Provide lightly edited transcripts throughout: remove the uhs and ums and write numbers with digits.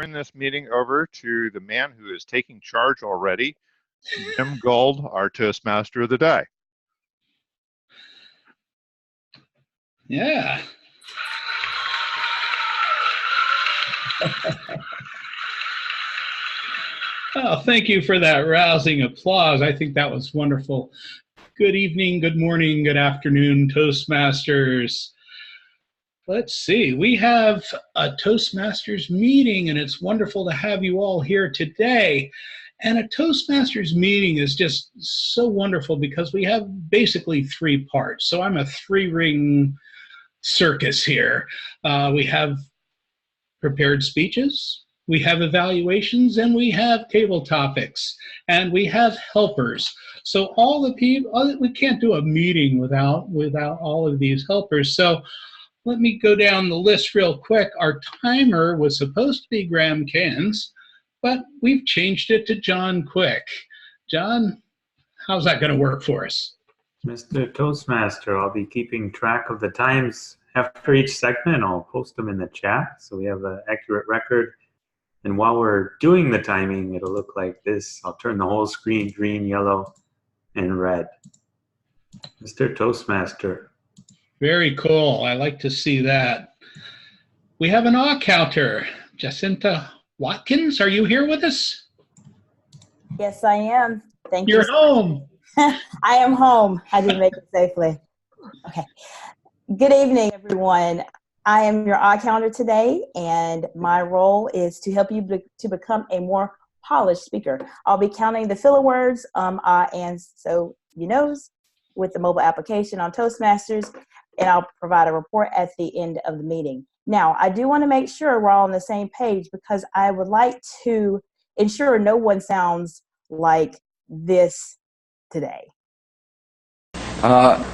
Turn this meeting over to the man who is taking charge already, Jim Gold, our Toastmaster of the day. Yeah. Oh, thank you for that rousing applause. I think that was wonderful. Good evening, good morning, good afternoon, Toastmasters. Let's see, we have a Toastmasters meeting, and it's wonderful to have you all here today. And a Toastmasters meeting is just so wonderful because we have basically three parts. So I'm a three-ring circus here. We have prepared speeches, we have evaluations, and we have table topics, and we have helpers. So all the people, we can't do a meeting without all of these helpers. So let me go down the list real quick. Our timer was supposed to be Graham Cans, but we've changed it to John Quick. John, how's that going to work for us? Mr. Toastmaster, I'll be keeping track of the times after each segment. I'll post them in the chat so we have an accurate record. And while we're doing the timing, it'll look like this. I'll turn the whole screen green, yellow, and red. Mr. Toastmaster. Very cool. I like to see that. We have an awe counter. Jacinta Watkins, are you here with us? Yes, I am. Thank you. You're home. I am home. I did make it safely. Okay. Good evening, everyone. I am your awe counter today, and my role is to help you to become a more polished speaker. I'll be counting the filler words, and so you knows with the mobile application on Toastmasters, and I'll provide a report at the end of the meeting. Now, I do want to make sure we're all on the same page because I would like to ensure no one sounds like this today. Not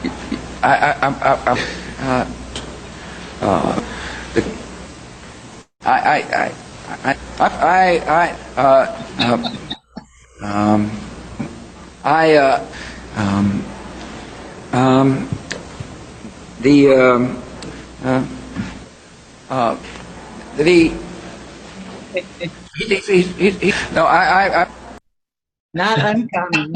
uncommon.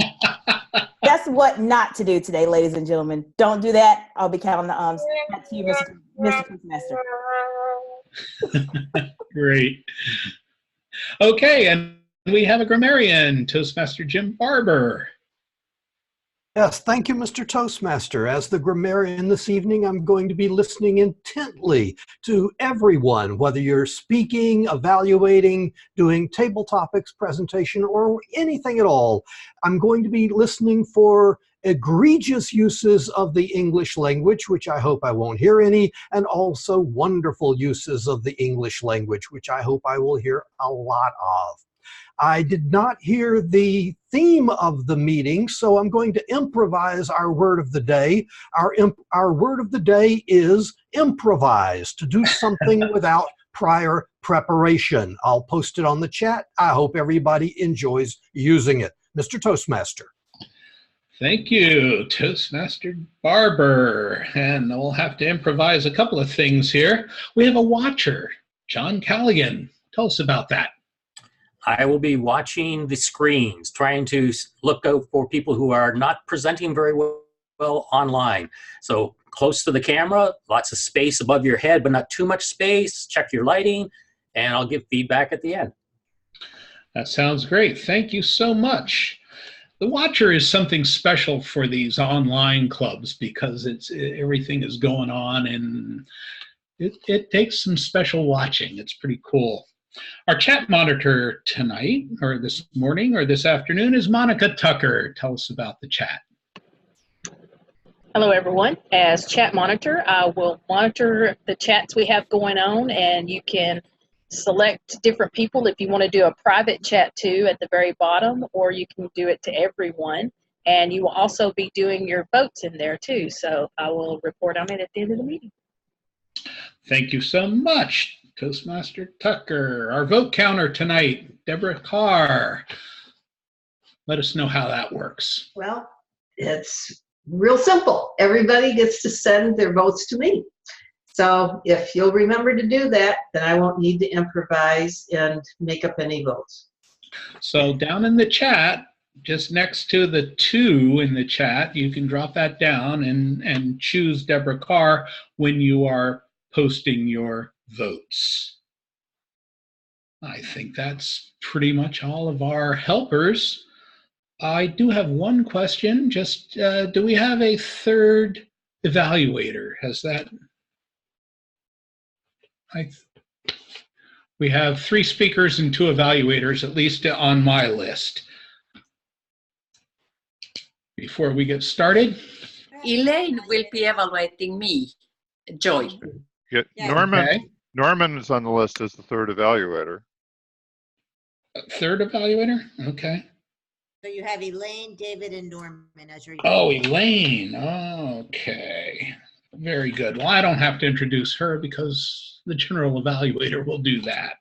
That's what not to do today, ladies and gentlemen. Don't do that. I'll be counting the ums. Back to you, Mr. Toastmaster. Great. Okay, and we have a grammarian, Toastmaster Jim Barber. Yes, thank you, Mr. Toastmaster. As the grammarian this evening, I'm going to be listening intently to everyone, whether you're speaking, evaluating, doing table topics, presentation, or anything at all. I'm going to be listening for egregious uses of the English language, which I hope I won't hear any, and also wonderful uses of the English language, which I hope I will hear a lot of. I did not hear the theme of the meeting, so I'm going to improvise our word of the day. Our word of the day is improvise, to do something without prior preparation. I'll post it on the chat. I hope everybody enjoys using it. Mr. Toastmaster. Thank you, Toastmaster Barber. And we'll have to improvise a couple of things here. We have a watcher, John Callaghan. Tell us about that. I will be watching the screens, trying to look out for people who are not presenting very well online. So close to the camera, lots of space above your head, but not too much space. Check your lighting, and I'll give feedback at the end. That sounds great. Thank you so much. The watcher is something special for these online clubs because everything is going on, and it takes some special watching. It's pretty cool. Our chat monitor tonight, or this morning, or this afternoon is Monica Tucker. Tell us about the chat. Hello, everyone. As chat monitor, I will monitor the chats we have going on, and you can select different people if you want to do a private chat too at the very bottom, or you can do it to everyone. And you will also be doing your votes in there too. So I will report on it at the end of the meeting. Thank you so much, Toastmaster Tucker. Our vote counter tonight, Deborah Carr. Let us know how that works. Well, it's real simple. Everybody gets to send their votes to me. So if you'll remember to do that, then I won't need to improvise and make up any votes. So down in the chat, just next to the 2 in the chat, you can drop that down and choose Deborah Carr when you are posting your votes. I think that's pretty much all of our helpers. I do have one question. Just do we have a third evaluator? Has that? We have 3 speakers and 2 evaluators, at least on my list. Before we get started, Elaine will be evaluating me, Joy. Yeah, Yeah. Norman, okay. Norman is on the list as the third evaluator. Third evaluator? Okay. So you have Elaine, David, and Norman as your. Oh, Elaine. Okay. Very good. Well, I don't have to introduce her because the general evaluator will do that.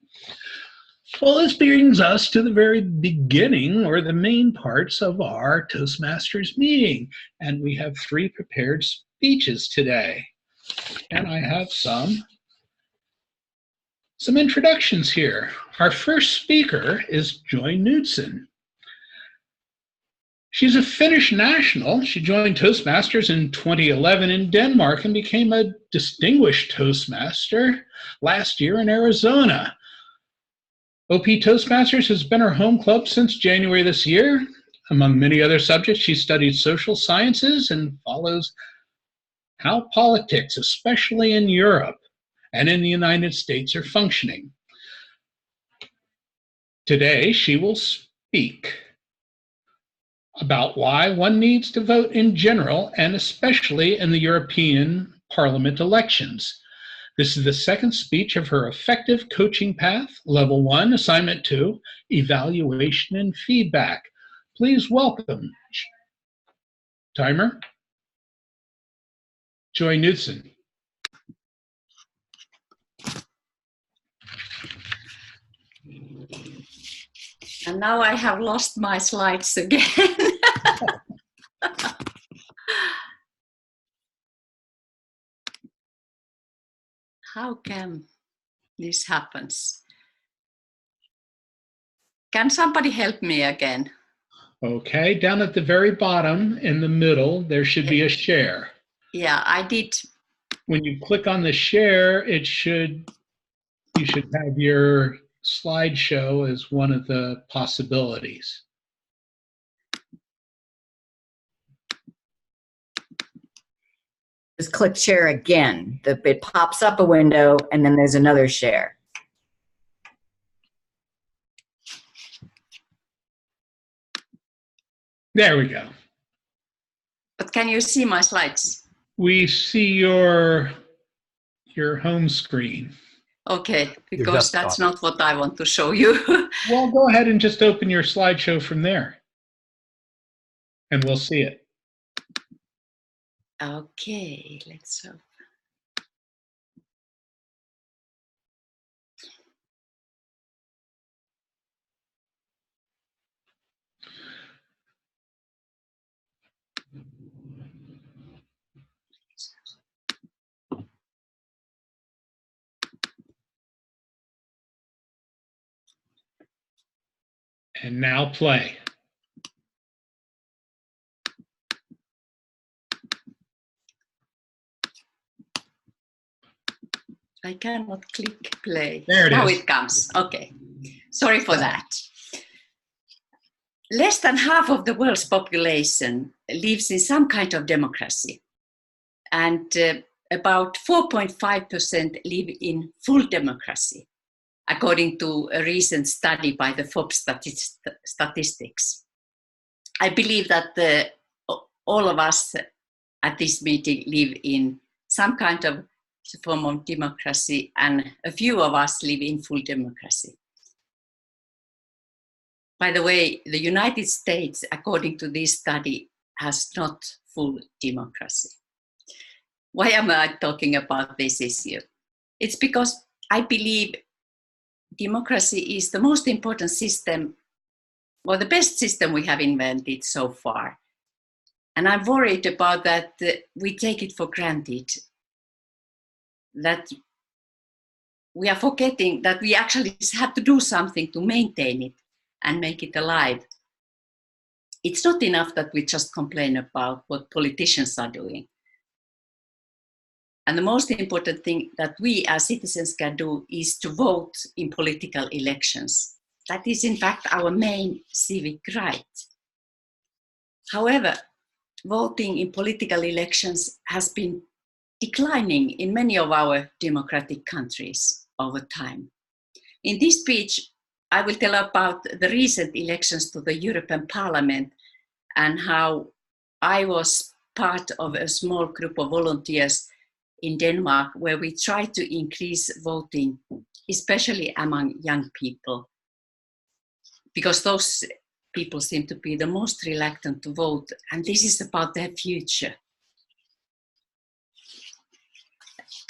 Well, this brings us to the very beginning or the main parts of our Toastmasters meeting. And we have 3 prepared speeches today. And I have some introductions here. Our first speaker is Joy Knudsen. She's a Finnish national. She joined Toastmasters in 2011 in Denmark and became a distinguished Toastmaster last year in Arizona. OP Toastmasters has been her home club since January this year. Among many other subjects, she studied social sciences and follows how politics, especially in Europe and in the United States, are functioning. Today, she will speak about why one needs to vote in general and especially in the European Parliament elections. This is the second speech of her Effective Coaching Path, Level 1, Assignment 2, Evaluation and Feedback. Please welcome, timer, Joy Knudsen. And now I have lost my slides again. How can this happen? Can somebody help me again? Okay, down at the very bottom in the middle, there should be a share. Yeah, I did. When you click on the share, you should have your slideshow as one of the possibilities. Just click share again. It pops up a window and then there's another share. There we go. But can you see my slides? We see your home screen. Okay, because that's desktop. not what I want to show you. Well, go ahead and just open your slideshow from there, and we'll see it. Okay, let's hope. And now play. I cannot click play. There it now is. It comes. Okay. Sorry for that. Less than half of the world's population lives in some kind of democracy. And about 4.5% live in full democracy, according to a recent study by the FOB statistics. I believe that all of us at this meeting live in some kind of form of democracy, and a few of us live in full democracy. By the way, the United States, according to this study, has not full democracy. Why am I talking about this issue? It's because I believe democracy is the most important system, or the best system we have invented so far. And I'm worried about that we take it for granted. that we are forgetting that we actually have to do something to maintain it and make it alive. It's not enough that we just complain about what politicians are doing. And the most important thing that we as citizens can do is to vote in political elections. That is, in fact, our main civic right. However, voting in political elections has been declining in many of our democratic countries over time. In this speech, I will tell about the recent elections to the European Parliament and how I was part of a small group of volunteers in Denmark where we tried to increase voting, especially among young people, because those people seem to be the most reluctant to vote, and this is about their future.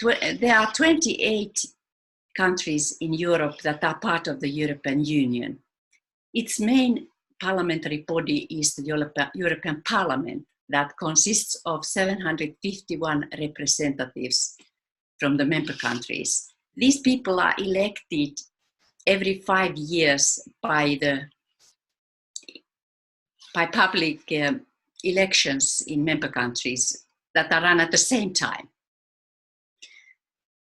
There are 28 countries in Europe that are part of the European Union. Its main parliamentary body is the European Parliament that consists of 751 representatives from the member countries. These people are elected every 5 years by public elections in member countries that are run at the same time.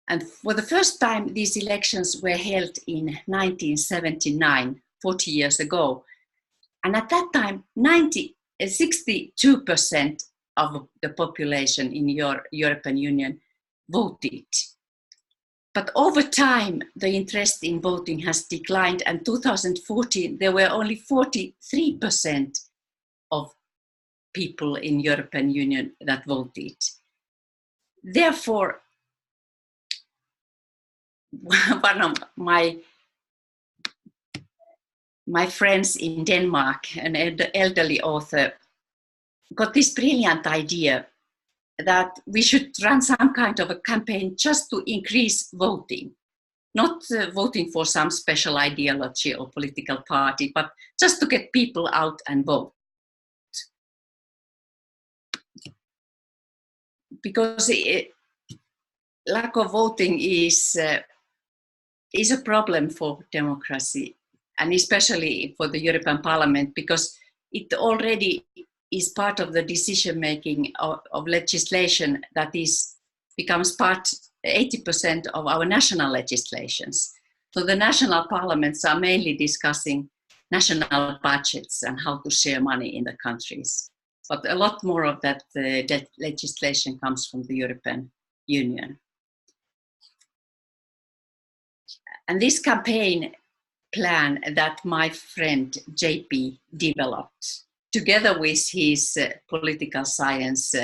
And for the first time, these elections were held in 1979, 40 years ago. And at that time, 62% of the population in European Union voted. But over time, the interest in voting has declined, and 2014, there were only 43% of people in European Union that voted. Therefore, one of my friends in Denmark, an elderly author, got this brilliant idea that we should run some kind of a campaign just to increase voting, not voting for some special ideology or political party, but just to get people out and vote. Because lack of voting is a problem for democracy, and especially for the European Parliament, because it already is part of the decision-making of legislation that becomes part 80% of our national legislations. So the national parliaments are mainly discussing national budgets and how to share money in the countries. But a lot more of that legislation comes from the European Union. And this campaign plan that my friend JP developed, together with his political science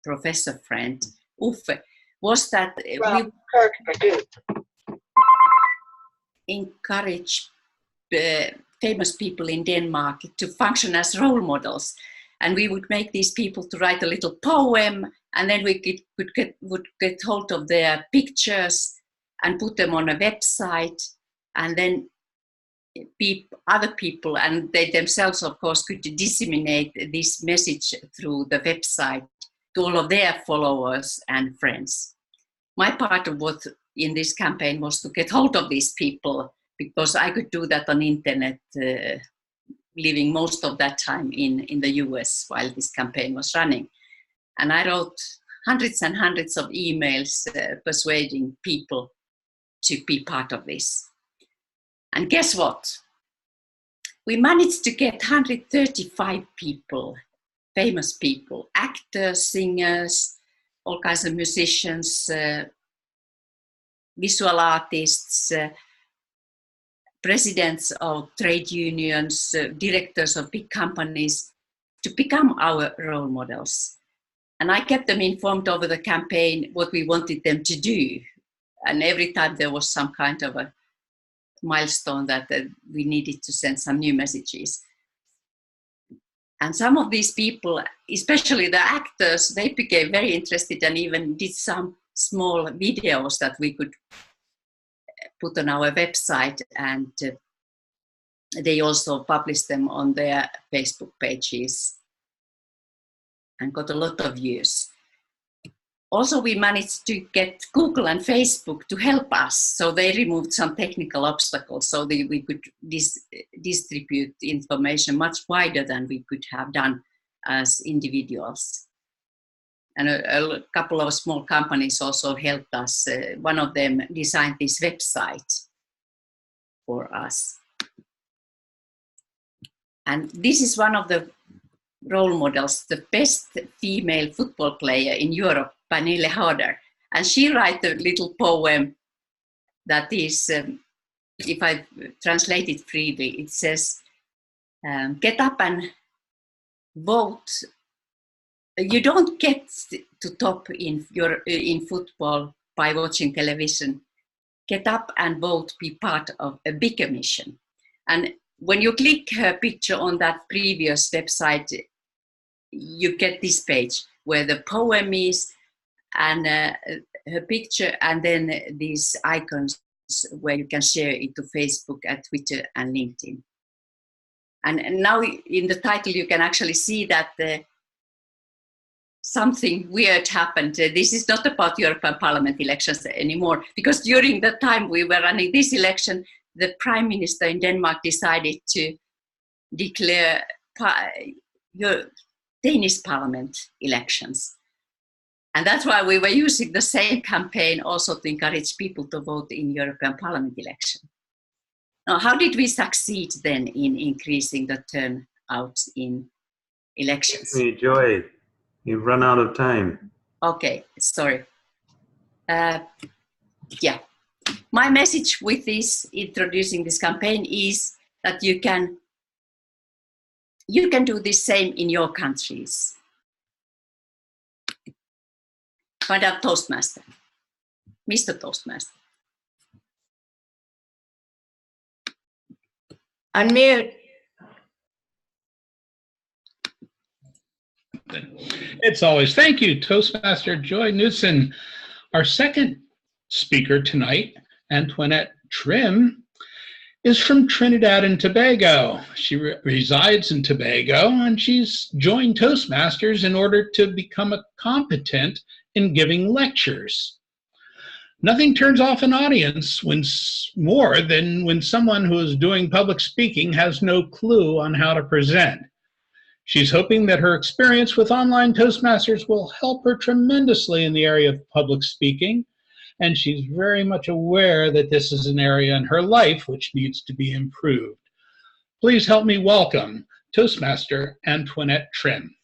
professor friend Uffe, was that we encourage famous people in Denmark to function as role models. And we would make these people to write a little poem, and then we would get hold of their pictures and put them on a website, and then other people, and they themselves, of course, could disseminate this message through the website to all of their followers and friends. My part of what in this campaign was to get hold of these people, because I could do that on internet, living most of that time in the US while this campaign was running. And I wrote hundreds and hundreds of emails persuading people to be part of this. And guess what? We managed to get 135 people, famous people, actors, singers, all kinds of musicians, visual artists, presidents of trade unions, directors of big companies, to become our role models. And I kept them informed over the campaign what we wanted them to do. And every time there was some kind of a milestone that we needed to send some new messages. And some of these people, especially the actors, they became very interested and even did some small videos that we could put on our website, and they also published them on their Facebook pages and got a lot of views. Also, we managed to get Google and Facebook to help us. So they removed some technical obstacles so that we could distribute information much wider than we could have done as individuals. And a couple of small companies also helped us. One of them designed this website for us. And this is one of the role models, the best female football player in Europe, Pernille Harder. And she wrote a little poem that is, if I translate it freely, it says, get up and vote. You don't get to top in football by watching television. Get up and vote, be part of a bigger mission. And when you click her picture on that previous website, you get this page where the poem is and her picture, and then these icons where you can share it to Facebook and Twitter and LinkedIn. And now in the title, you can actually see that something weird happened. This is not about European Parliament elections anymore, because during the time we were running this election, the Prime Minister in Denmark decided to declare Danish Parliament elections. And that's why we were using the same campaign also to encourage people to vote in European Parliament election. Now, how did we succeed then in increasing the turnout in elections? Hey, Joy, you've run out of time. Okay, sorry. Yeah, my message with this, introducing this campaign, is that you can do the same in your countries. Find out Toastmaster, Mr. Toastmaster. Unmute. It's always, thank you, Toastmaster Joy Newson. Our second speaker tonight, Antoinette Trim, is from Trinidad and Tobago. She resides in Tobago, and she's joined Toastmasters in order to become competent in giving lectures. Nothing turns off an audience more than when someone who is doing public speaking has no clue on how to present. She's hoping that her experience with online Toastmasters will help her tremendously in the area of public speaking, and she's very much aware that this is an area in her life which needs to be improved. Please help me welcome Toastmaster Antoinette Trim.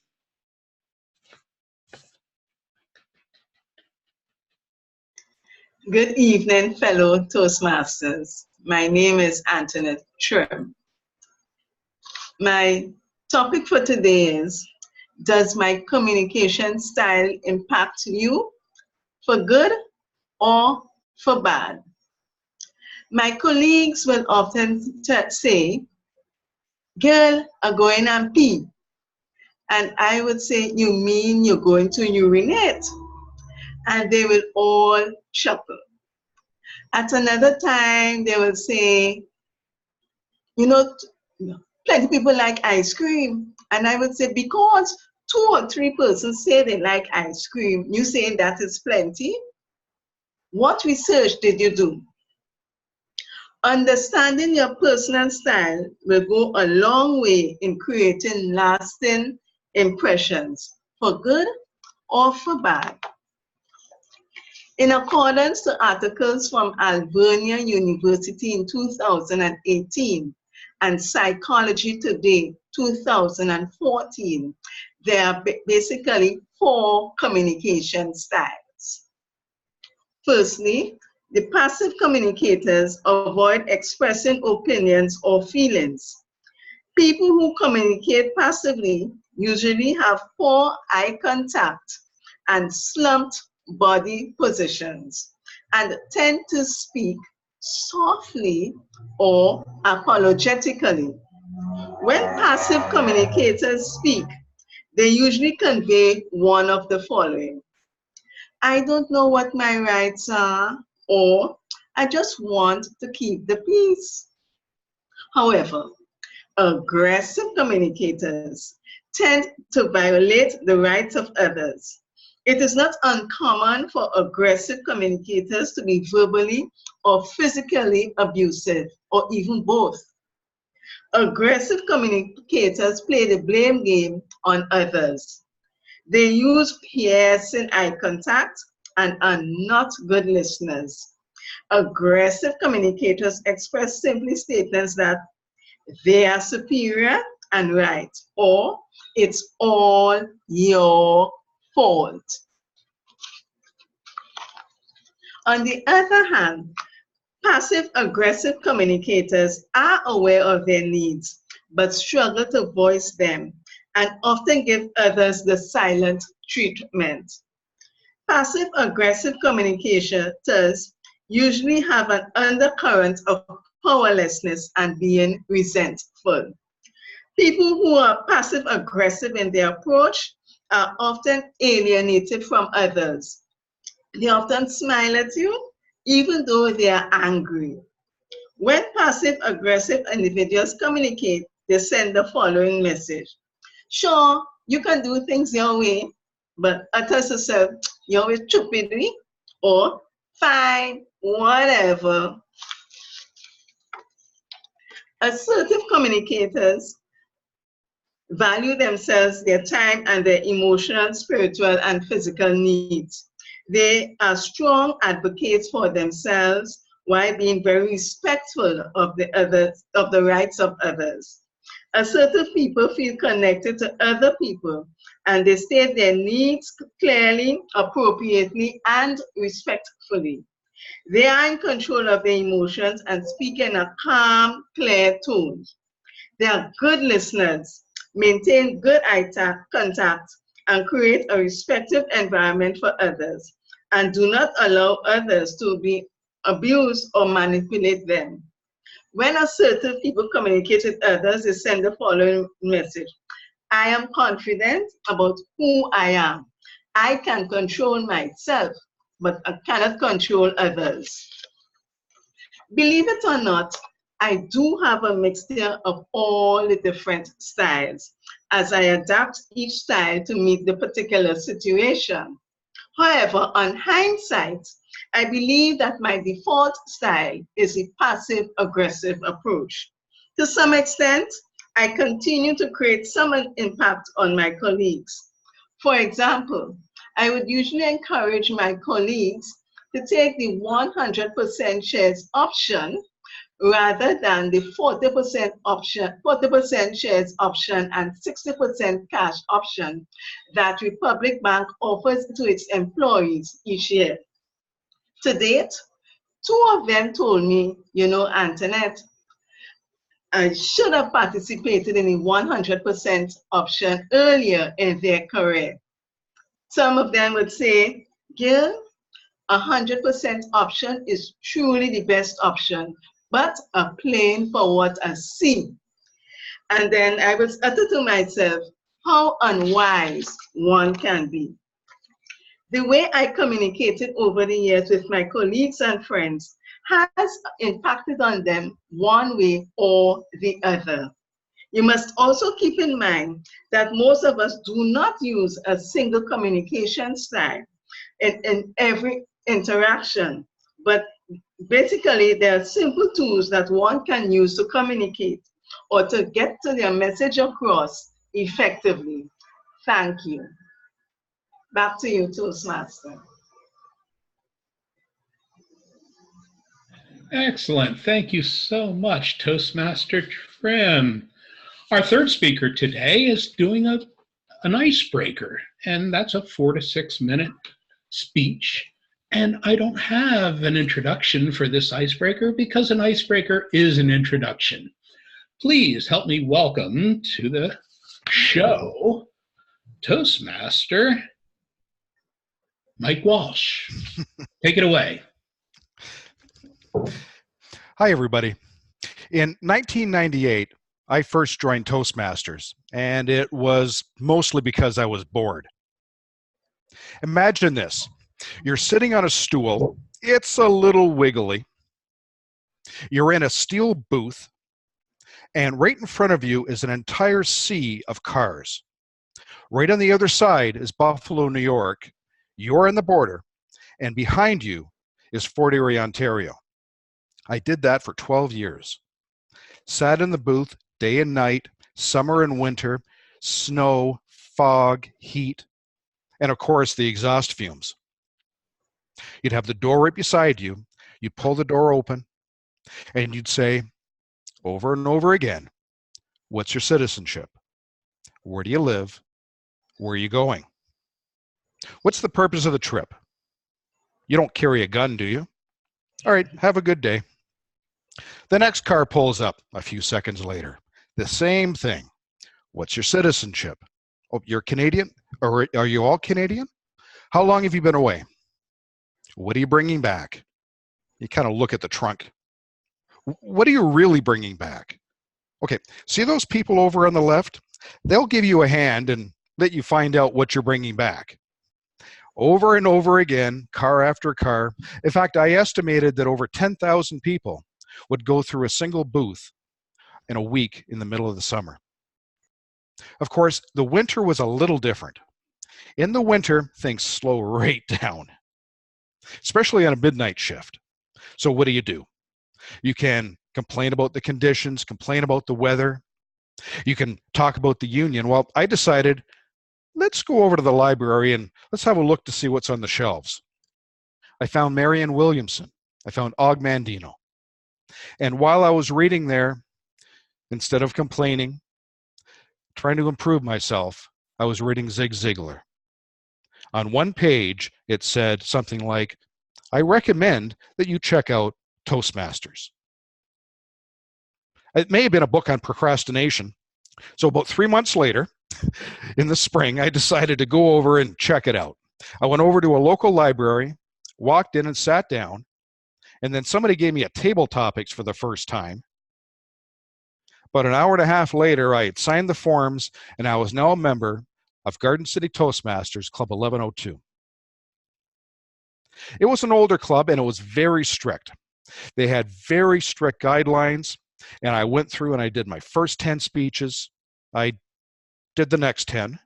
Good evening, fellow Toastmasters. My name is Antoinette Trim. My topic for today is, does my communication style impact you for good or for bad? My colleagues will often say, girl, I'm going and pee. And I would say, you mean you're going to urinate? And they will all chuckle. At another time, they will say, you know, plenty people like ice cream. And I would say, because 2 or 3 persons say they like ice cream, you saying that is plenty? What research did you do? Understanding your personal style will go a long way in creating lasting impressions, for good or for bad. In accordance to articles from Albernia University in 2018 and Psychology Today 2014, there are basically 4 communication styles. Firstly, the passive communicators avoid expressing opinions or feelings. People who communicate passively usually have poor eye contact and slumped body positions and tend to speak softly or apologetically. When passive communicators speak, they usually convey one of the following: I don't know what my rights are, or I just want to keep the peace. However, aggressive communicators tend to violate the rights of others It is not uncommon for aggressive communicators to be verbally or physically abusive, or even both. Aggressive communicators play the blame game on others. They use piercing eye contact and are not good listeners. Aggressive communicators express simply statements that they are superior and right, or it's all your fault. On the other hand, passive-aggressive communicators are aware of their needs, but struggle to voice them and often give others the silent treatment. Passive-aggressive communicators usually have an undercurrent of powerlessness and being resentful. People who are passive-aggressive in their approach are often alienated from others. They often smile at you, even though they are angry. When passive-aggressive individuals communicate, they send the following message. Sure, you can do things your way, but utters yourself, you're always stupid, or fine, whatever. Assertive communicators value themselves, their time, and their emotional, spiritual, and physical needs. They are strong advocates for themselves while being very respectful of the rights of others. Assertive people feel connected to other people, and they state their needs clearly, appropriately, and respectfully. They are in control of their emotions and speak in a calm, clear tone. They are good listeners, maintain good eye contact, and create a respectful environment for others, and do not allow others to be abused or manipulate them. When assertive people communicate with others, they send the following message. I am confident about who I am. I can control myself, but I cannot control others. Believe it or not, I do have a mixture of all the different styles as I adapt each style to meet the particular situation. However, on hindsight, I believe that my default style is a passive-aggressive approach. To some extent, I continue to create some impact on my colleagues. For example, I would usually encourage my colleagues to take the 100% shares option rather than the 40% option, 40% shares option and 60% cash option that Republic Bank offers to its employees each year. To date, 2 of them told me, you know, Antoinette, I should have participated in the 100% option earlier in their career. Some of them would say, Gil, 100% option is truly the best option, but a plain for what I see. And then I was utter to myself, how unwise one can be. The way I communicated over the years with my colleagues and friends has impacted on them one way or the other. You must also keep in mind that most of us do not use a single communication style in every interaction, but basically there are simple tools that one can use to communicate or to get to their message across effectively. Thank you. Back to you, Toastmaster. Excellent. Thank you so much, Toastmaster Trim. Our third speaker today is doing an icebreaker, and that's a 4 to 6 minute speech. And I don't have an introduction for this icebreaker because an icebreaker is an introduction. Please help me welcome to the show Toastmaster Mike Walsh. Take it away. Hi, everybody. In 1998, I first joined Toastmasters, and it was mostly because I was bored. Imagine this. You're sitting on a stool. It's a little wiggly. You're in a steel booth, and right in front of you is an entire sea of cars. Right on the other side is Buffalo, New York, You're on the border, and behind you is Fort Erie, Ontario. I did that for 12 years. Sat in the booth day and night, summer and winter, snow, fog, heat, and of course the exhaust fumes. You'd have the door right beside you. You'd pull the door open, and you'd say over and over again, what's your citizenship? Where do you live? Where are you going? What's the purpose of the trip? You don't carry a gun, do you? All right, have a good day. The next car pulls up a few seconds later. The same thing. What's your citizenship? Oh, you're Canadian? Or are you all Canadian? How long have you been away? What are you bringing back? You kind of look at the trunk. What are you really bringing back? Okay, see those people over on the left? They'll give you a hand and let you find out what you're bringing back. Over and over again, car after car. In fact, I estimated that over 10,000 people would go through a single booth in a week in the middle of the summer. Of course, the winter was a little different. In the winter, things slow right down, especially on a midnight shift. So what do? You can complain about the conditions, complain about the weather. You can talk about the union. Well, I decided, let's go over to the library and let's have a look to see what's on the shelves. I found Marianne Williamson. I found Og Mandino. And while I was reading there, instead of complaining, trying to improve myself, I was reading Zig Ziglar. On one page, it said something like, I recommend that you check out Toastmasters. It may have been a book on procrastination. So about 3 months later, in the spring, I decided to go over and check it out. I went over to a local library, walked in and sat down, and then somebody gave me a table topics for the first time. About an hour and a half later, I had signed the forms, and I was now a member of Garden City Toastmasters Club 1102. It was an older club, and it was very strict. They had very strict guidelines, and I went through and I did my first 10 speeches. I did the next 10.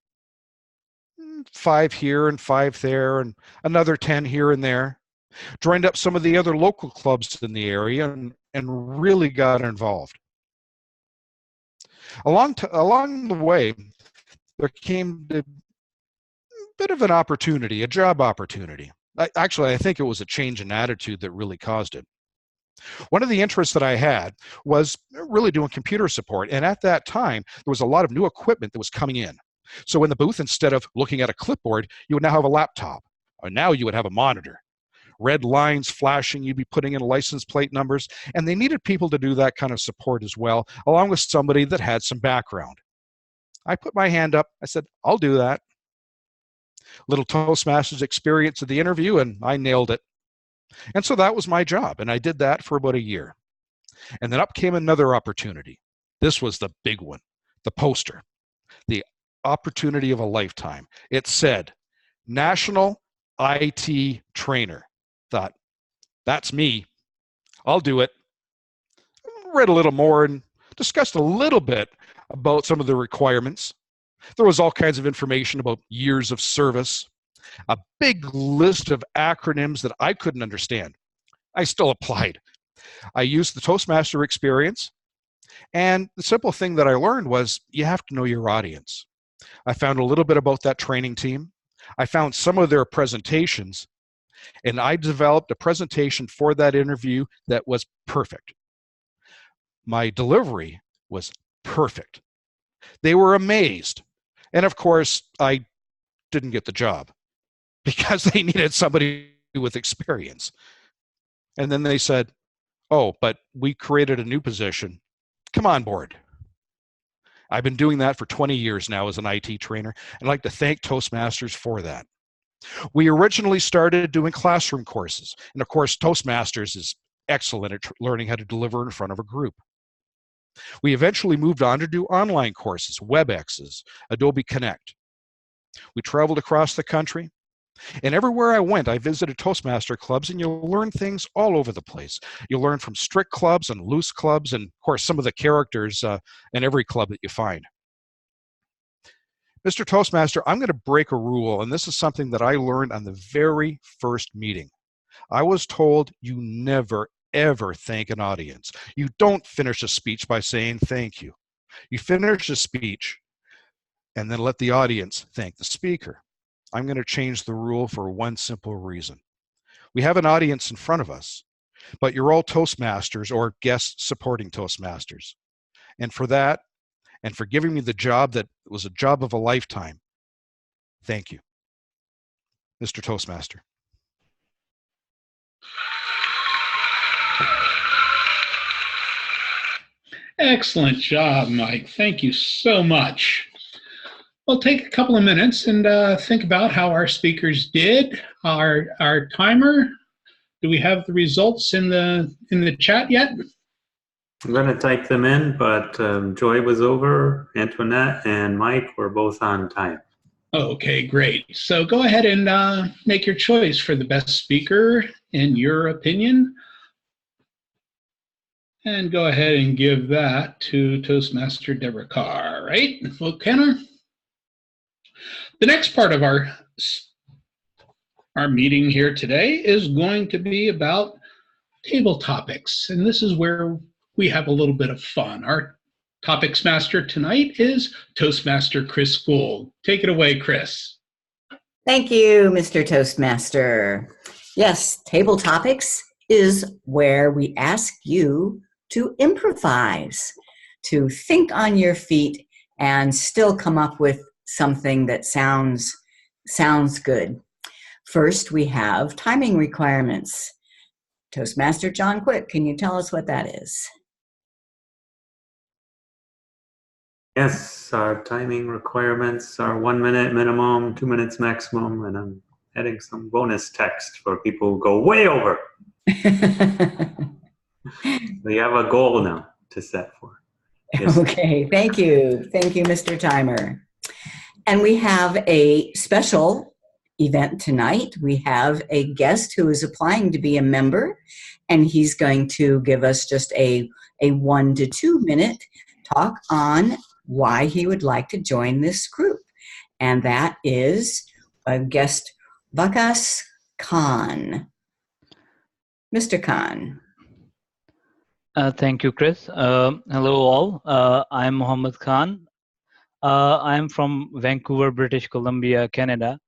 5 here and 5 there, and another 10 here and there. Joined up some of the other local clubs in the area and really got involved. Along the way, there came a bit of an opportunity, a job opportunity. Actually, I think it was a change in attitude that really caused it. One of the interests that I had was really doing computer support, and at that time, there was a lot of new equipment that was coming in. So in the booth, instead of looking at a clipboard, you would now have a laptop, or now you would have a monitor. Red lines flashing, you'd be putting in license plate numbers, and they needed people to do that kind of support as well, along with somebody that had some background. I put my hand up, I said, I'll do that. Little Toastmasters experience at the interview, and I nailed it. And so that was my job, and I did that for about a year. And then up came another opportunity. This was the big one, the poster, the opportunity of a lifetime. It said, National IT Trainer. Thought, that's me. I'll do it. Read a little more and discussed a little bit about some of the requirements. There was all kinds of information about years of service, a big list of acronyms that I couldn't understand. I still applied. I used the Toastmaster experience, and the simple thing that I learned was you have to know your audience. I found a little bit about that training team. I found some of their presentations, and I developed a presentation for that interview that was perfect. My delivery was perfect. They were amazed. And of course, I didn't get the job because they needed somebody with experience. And then they said, oh, but we created a new position. Come on board. I've been doing that for 20 years now as an IT trainer. I'd like to thank Toastmasters for that. We originally started doing classroom courses. And of course, Toastmasters is excellent at learning how to deliver in front of a group. We eventually moved on to do online courses, WebExes, Adobe Connect. We traveled across the country, and everywhere I went, I visited Toastmaster clubs, and you'll learn things all over the place. You'll learn from strict clubs and loose clubs, and of course, some of the characters in every club that you find. Mr. Toastmaster, I'm going to break a rule, and this is something that I learned on the very first meeting. I was told you never, ever thank an audience. You don't finish a speech by saying thank you. You finish a speech and then let the audience thank the speaker. I'm going to change the rule for one simple reason. We have an audience in front of us, but you're all Toastmasters or guests supporting Toastmasters. And for that, and for giving me the job that was a job of a lifetime, thank you, Mr. Toastmaster. Excellent job, Mike. Thank you so much. We'll take a couple of minutes and think about how our speakers did. Our timer. Do we have the results in the chat yet? I'm going to type them in, but Joy was over, Antoinette and Mike were both on time. Okay, great. So go ahead and make your choice for the best speaker in your opinion. And go ahead and give that to Toastmaster Deborah Carr, right? Okay. The next part of our meeting here today is going to be about table topics. And this is where we have a little bit of fun. Our topics master tonight is Toastmaster Chris Gould. Take it away, Chris. Thank you, Mr. Toastmaster. Yes, table topics is where we ask you to improvise, to think on your feet and still come up with something that sounds good. First, we have timing requirements. Toastmaster John Quick, can you tell us what that is? Yes, our timing requirements are 1 minute minimum, 2 minutes maximum, and I'm adding some bonus text for people who go way over. We have a goal now to set for. Yes. Okay, thank you. Thank you, Mr. Timer. And we have a special event tonight. We have a guest who is applying to be a member, and he's going to give us just a 1 to 2 minute talk on why he would like to join this group. And that is guest Vakas Khan. Mr. Khan. Thank you, Chris. Hello, all. I'm Mohammed Khan. I'm from Vancouver, British Columbia, Canada.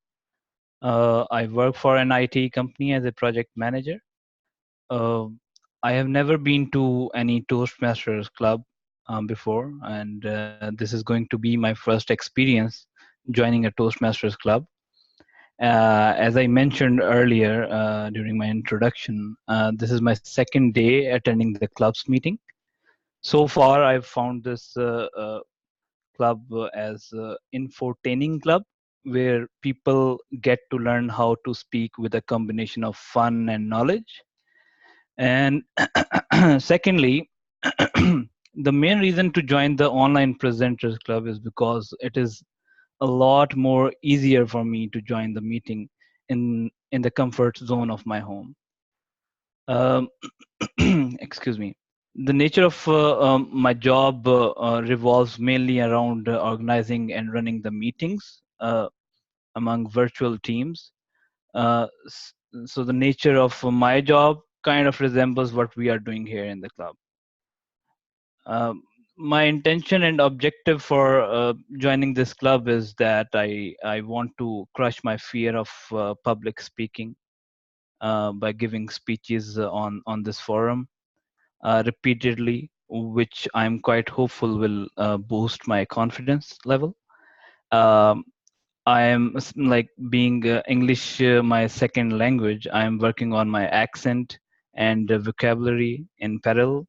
I work for an IT company as a project manager. I have never been to any Toastmasters club before, and this is going to be my first experience joining a Toastmasters club. As I mentioned earlier during my introduction, this is my second day attending the club's meeting. So far, I've found this club as infotaining club, where people get to learn how to speak with a combination of fun and knowledge. And secondly, the main reason to join the online presenters club is because it is a lot more easier for me to join the meeting in the comfort zone of my home. Excuse me. The nature of my job revolves mainly around organizing and running the meetings among virtual teams. So the nature of my job kind of resembles what we are doing here in the club. My intention and objective for joining this club is that I want to crush my fear of public speaking by giving speeches on this forum repeatedly, which I'm quite hopeful will boost my confidence level. I am, like, being English my second language, I am working on my accent and vocabulary in parallel.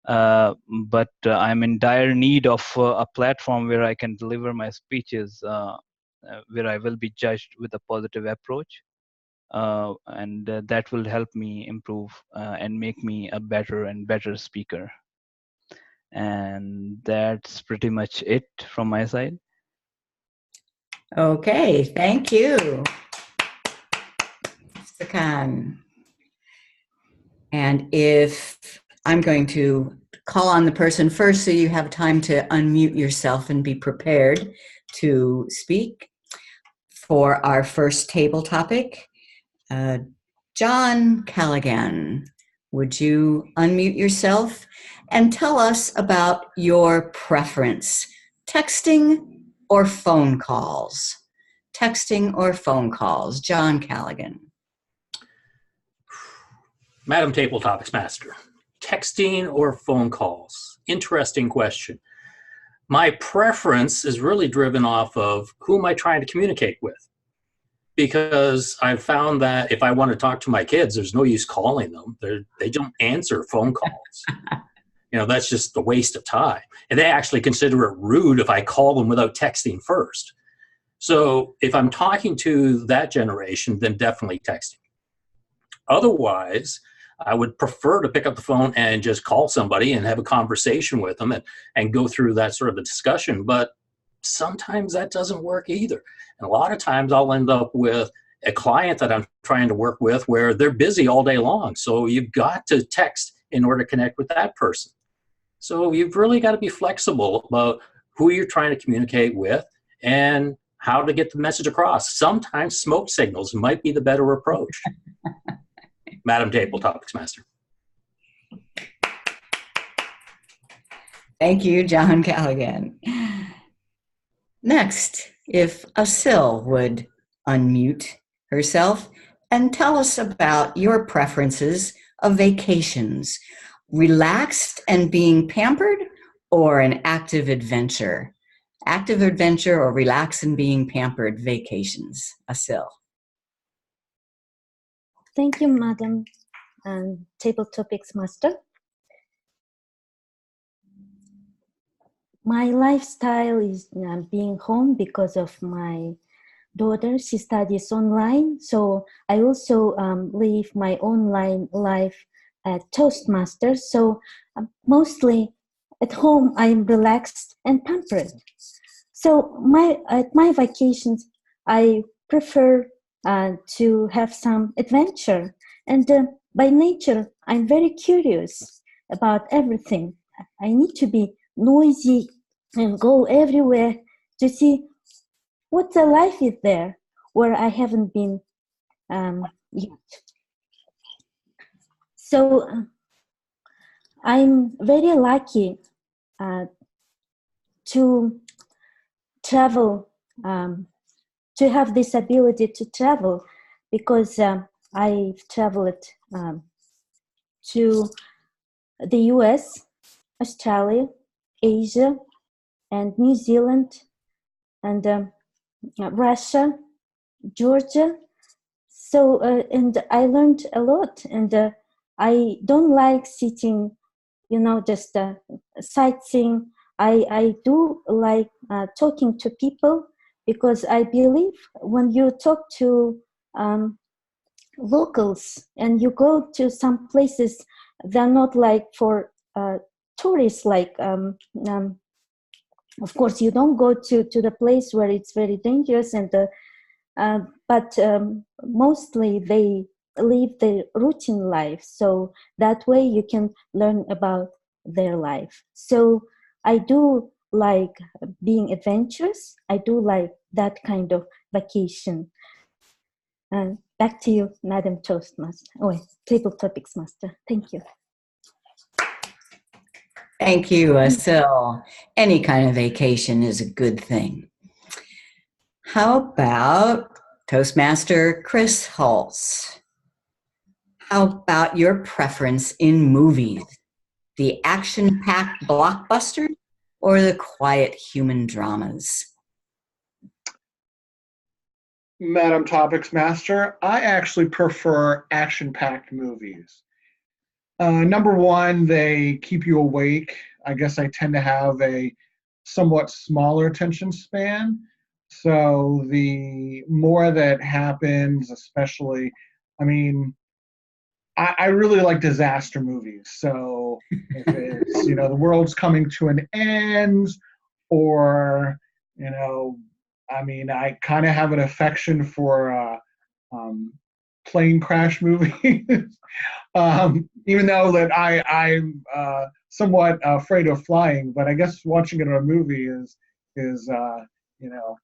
But I'm in dire need of a platform where I can deliver my speeches, where I will be judged with a positive approach. And that will help me improve and make me a better and better speaker. And that's pretty much it from my side. Okay, thank you, Mr. Khan. And if I'm going to call on the person first so you have time to unmute yourself and be prepared to speak for our first table topic. John Callaghan, would you unmute yourself and tell us about your preference, texting or phone calls? Texting or phone calls? John Callaghan. Madam Table Topics Master, texting or phone calls? Interesting question. My preference is really driven off of who am I trying to communicate with? Because I've found that if I want to talk to my kids, there's no use calling them. They don't answer phone calls. That's just a waste of time. And they actually consider it rude if I call them without texting first. So if I'm talking to that generation, then definitely texting. Otherwise, I would prefer to pick up the phone and just call somebody and have a conversation with them and go through that sort of a discussion. But sometimes that doesn't work either. And a lot of times I'll end up with a client that I'm trying to work with where they're busy all day long. So you've got to text in order to connect with that person. So you've really got to be flexible about who you're trying to communicate with and how to get the message across. Sometimes smoke signals might be the better approach. Madam Table Topics Master. Thank you, John Callaghan. Next, if Asil would unmute herself and tell us about your preferences of vacations, relaxed and being pampered or an active adventure? Active adventure or relaxed and being pampered vacations? Asil. Thank you, Madam Table Topics Master. My lifestyle is being home because of my daughter. She studies online, so I also live my online life at Toastmasters. So mostly at home, I'm relaxed and pampered. So at my vacations, I prefer to have some adventure. And by nature, I'm very curious about everything. I need to be noisy and go everywhere to see what the life is there where I haven't been yet. So I'm very lucky to travel, to have this ability to travel, because I've traveled to the US, Australia, Asia, and New Zealand, and Russia, Georgia. So, and I learned a lot, and I don't like sitting, just sightseeing. I do like talking to people, because I believe when you talk to locals and you go to some places, they're not like for tourists, like of course you don't go to the place where it's very dangerous, and but mostly they live their routine life, so that way you can learn about their life. So I do like being adventurous. I do like that kind of vacation. Back to you, Madam Toastmaster. Table Topics Master. Thank you. Thank you, Asil. Any kind of vacation is a good thing. How about Toastmaster Chris Hulse? How about your preference in movies? The action-packed blockbuster or the quiet human dramas? Madam Topics Master, I actually prefer action-packed movies. Number one, they keep you awake. I guess I tend to have a somewhat smaller attention span. So the more that happens, especially, I really like disaster movies. So if it's, the world's coming to an end, or, I kind of have an affection for plane crash movies. Even though that I'm somewhat afraid of flying, but I guess watching it in a movie is you know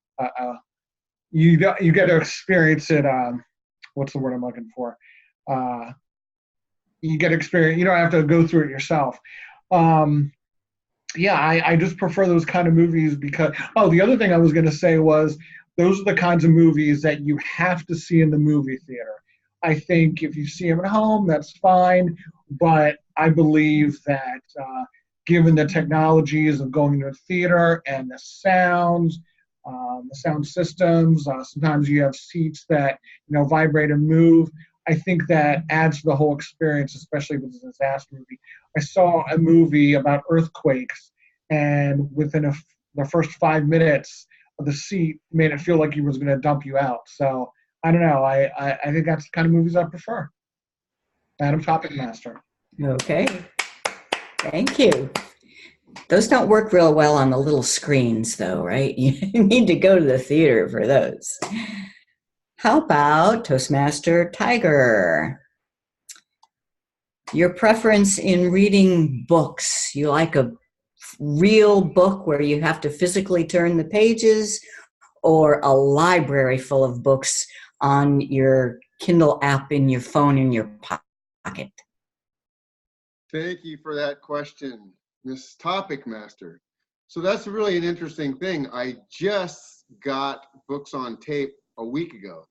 you get to experience it. What's the word I'm looking for? You get experience. You don't have to go through it yourself. Yeah, I just prefer those kind of movies because. Oh, the other thing I was going to say was those are the kinds of movies that you have to see in the movie theater. I think if you see them at home, that's fine. But I believe that given the technologies of going to a theater and the sounds, the sound systems, sometimes you have seats that vibrate and move. I think that adds to the whole experience, especially with a disaster movie. I saw a movie about earthquakes, and within the first 5 minutes, the seat made it feel like he was going to dump you out. So I don't know. I think that's the kind of movies I prefer. Madam Topic Master. Okay. Thank you. Those don't work real well on the little screens, though, right? You need to go to the theater for those. How about Toastmaster Tiger? Your preference in reading books. You like a real book where you have to physically turn the pages, or a library full of books on your Kindle app in your phone in your pocket? Thank you for that question, Miss Topic Master. So that's really an interesting thing. I just got books on tape a week ago.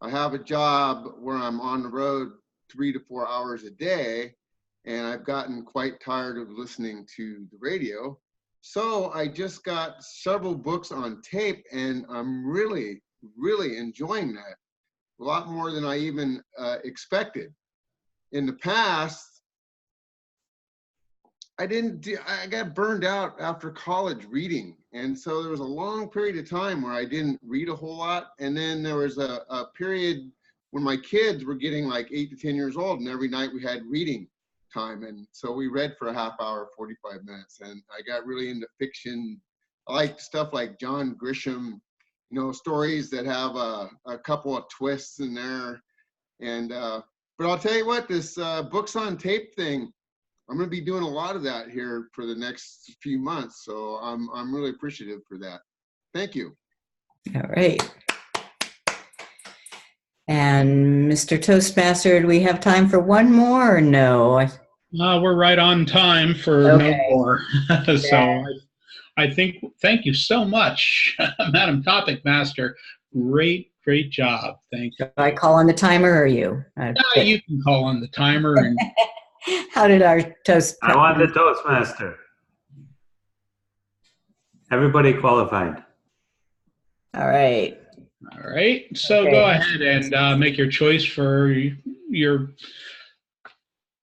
I have a job where I'm on the road 3 to 4 hours a day, and I've gotten quite tired of listening to the radio. So I just got several books on tape, and I'm really, really enjoying that. A lot more than I even expected. In the past, I got burned out after college reading. And so there was a long period of time where I didn't read a whole lot. And then there was a period when my kids were getting like 8 to 10 years old, and every night we had reading time. And so we read for a half hour, 45 minutes. And I got really into fiction. I like stuff like John Grisham, stories that have a couple of twists in there. And, but I'll tell you what, this books on tape thing, I'm going to be doing a lot of that here for the next few months. So I'm really appreciative for that. Thank you. All right. And Mr. Toastmaster, do we have time for one more or no? We're right on time for no more. So I think, thank you so much, Madam Topic Master. Great job. Thank you. Do I call on the timer or you? You can call on the timer. And how did our toast? I want the Toastmaster. Everybody qualified. All right. All right. So go ahead and make your choice for your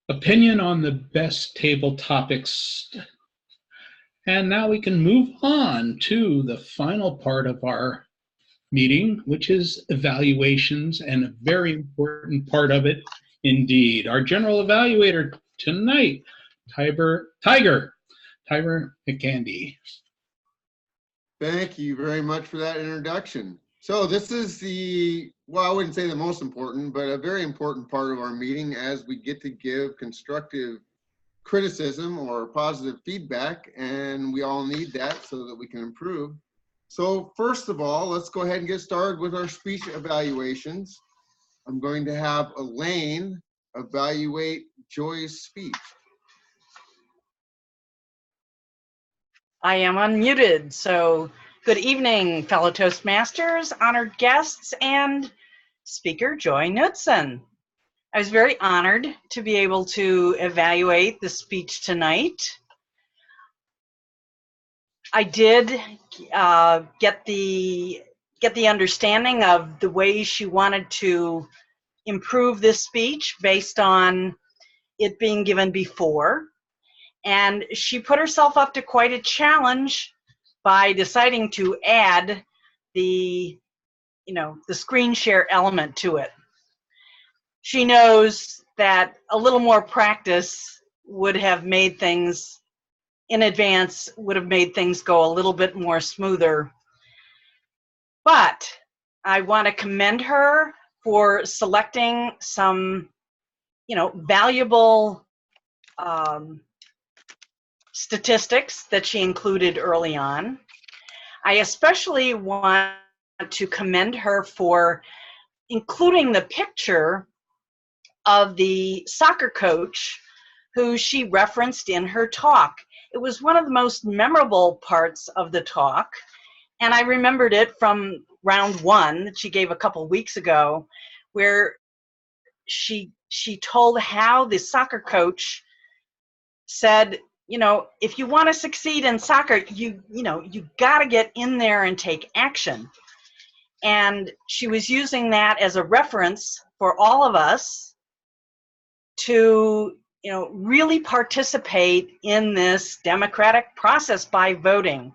opinion on the best table topics. And now we can move on to the final part of our meeting, which is evaluations, and a very important part of it indeed. Our general evaluator tonight, Tiger McCandy. Thank you very much for that introduction. So this is I wouldn't say the most important, but a very important part of our meeting as we get to give constructive criticism or positive feedback, and we all need that so that we can improve. So first of all, let's go ahead and get started with our speech evaluations. I'm going to have Elaine evaluate Joy's speech. I am unmuted, so good evening, fellow Toastmasters, honored guests, and speaker Joy Knudsen. I was very honored to be able to evaluate the speech tonight. I did get the understanding of the ways she wanted to improve this speech based on it being given before. And she put herself up to quite a challenge by deciding to add the screen share element to it. She knows that a little more practice would have made things in advance, would have made things go a little bit more smoother. But I want to commend her for selecting some, valuable statistics that she included early on. I especially want to commend her for including the picture of the soccer coach who she referenced in her talk. It was one of the most memorable parts of the talk, and I remembered it from round one that she gave a couple weeks ago, where she told how the soccer coach said, if you want to succeed in soccer, you got to get in there and take action. And she was using that as a reference for all of us to, really participate in this democratic process by voting.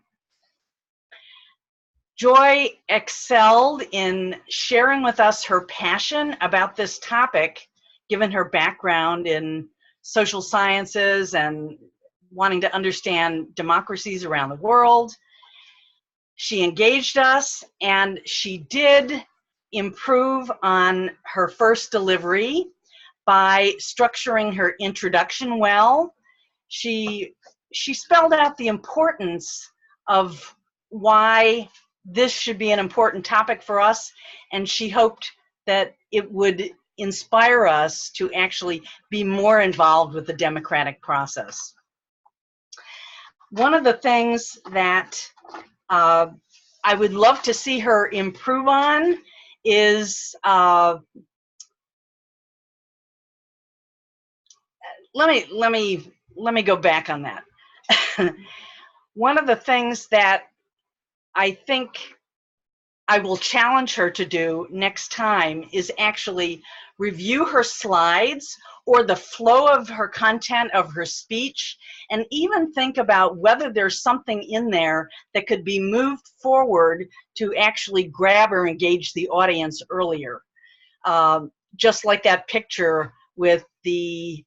Joy excelled in sharing with us her passion about this topic, given her background in social sciences and wanting to understand democracies around the world. She engaged us, and she did improve on her first delivery by structuring her introduction well. She spelled out the importance of why this should be an important topic for us, and she hoped that it would inspire us to actually be more involved with the democratic process. One of the things that I would love to see her improve on is let me go back on that. One of the things that I think I will challenge her to do next time is actually review her slides or the flow of her content of her speech, and even think about whether there's something in there that could be moved forward to actually grab or engage the audience earlier. Just like that picture with the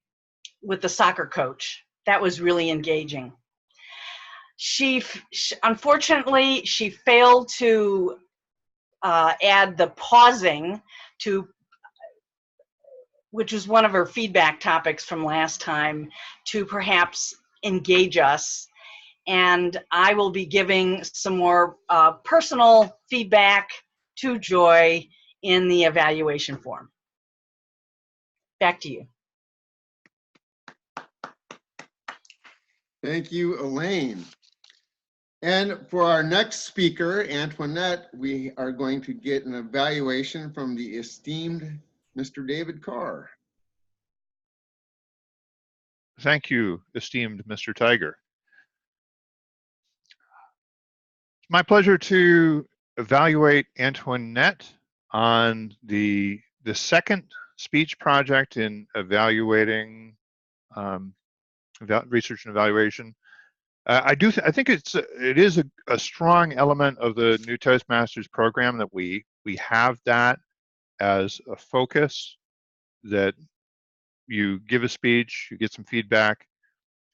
soccer coach. That was really engaging. Unfortunately, she failed to add the pausing to, which was one of her feedback topics from last time, to perhaps engage us. And I will be giving some more personal feedback to Joy in the evaluation form. Back to you. Thank you, Elaine. And for our next speaker, Antoinette, we are going to get an evaluation from the esteemed Mr. David Carr. Thank you, esteemed Mr. Tiger. It's my pleasure to evaluate Antoinette on the second speech project in evaluating research and evaluation. I think it is a strong element of the new Toastmasters program that we have that as a focus, that you give a speech, you get some feedback,